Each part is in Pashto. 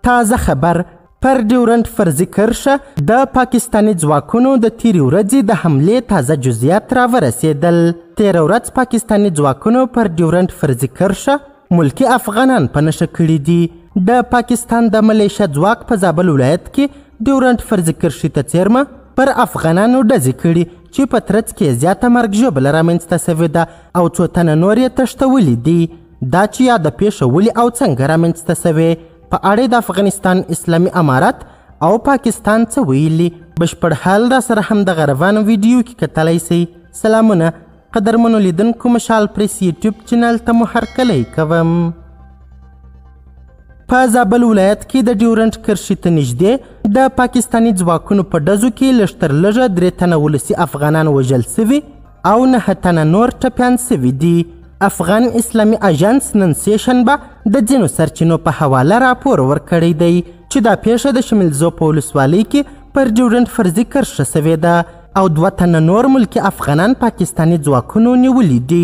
تازه خبر پر ډیورنډ فرضي کرښه د پاکستاني ځواکونو د تیرې ورځې د حملې تازه جزئیات راورسېدل. تېره ورځ پاکستاني ځواکونو پر ډیورنډ فرضي کرښه ملکي افغانان په نښه کړي دي. د پاکستان د ملیشه ځواک په زابل ولایت کې ډیورنډ فرضي کرښې ته څیرمه پر افغانانو ډزې کړي چې په ترڅ کې زیاته مرګ ژوبله رامنځته سوې ده او څو تنه نور یې تښتولي دي. دا چې یاده پیښه ولې او څنګه رامنځته سوې په اړه د افغانستان اسلامي امارت او پاکستان څه ویلي بشپړ حال را سره هم د غروان ویډیو کې کتلی شئ. سلامونه قدرمنو لیدونکو، مشال پریس یوټیوب چینل ته مو هرکلی کوم. په زابل ولایت کې د ډیورنډ کرښې ته نږدې د پاکستاني ځواکونو په ډزو کې لږ تر لږه 3 تنه ولسي افغانان وژل سوي او 9 تنه نور ټپیان سوي دي. افغان اسلامي اژانس نن سه شنبه د ځینو سرچینو په حواله راپور ورکړی دی چې دا پیښه د شملزو په ولسوالۍ کې پر ډیورنډ فرضي کرښه سوې ده او 2 تنه نور ملکي افغانان پاکستاني ځواکونو نیولي دي.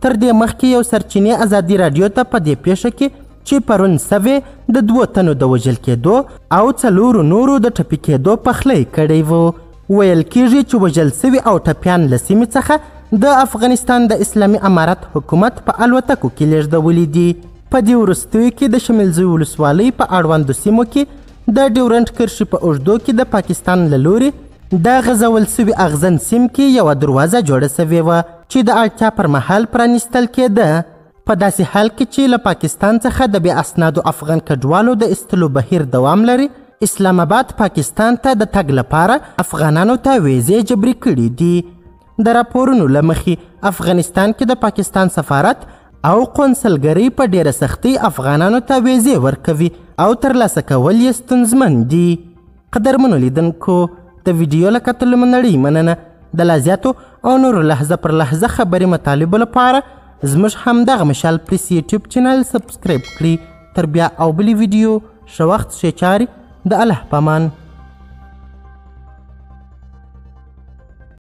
تر دې مخکې یو سرچینې ازادي راډیو ته په دې پیښه کې چې پرون سوې د 2 تنو د وژل کېدو او 4 نورو د ټپي کېدو پخلی کړی و. ویل کېږي چې وژل سوي او ټپیان له سیمې څخه د افغانستان د اسلامي امارت حکومت په الوتکو کې لیږدولي دي. په دې وروستیو کې د شملزوی ولسوالۍ په اړوندو سیمو کې د ډیورنډ کرښې په اوږدو کې د پاکستان له لوري د غځول سوي اغزن سیم کې یوه دروازه جوړه سوې وه چې د اړتیا پر مهال پرانیستل کېده. په داسې حال کې چې له پاکستان څخه د بې اسنادو افغان کډوالو د ایستلو بهیر دوام لري، اسلام آباد پاکستان ته د تګ لپاره افغانانو ته ویزې جبري کړي دي. د راپورونو له مخې افغانستان کې د پاکستان سفارت او قونسلګرۍ په ډیره سختۍ افغانانو ته ویزې ورکوي او ترلاسه کول یې ستونزمن دي. قدرمنو لیدونکو، د ویډیو له کتلو مو نړۍ مننه. د لا زیاتو او نورو لحظه پر لحظه خبري مطالبو لپاره زموږ همدغه مشال پریس یوټیوب چینل سبسکرایب کړئ. تر بیا او بلې ویډیو ښه وخت ښې چارې. د الله پامان.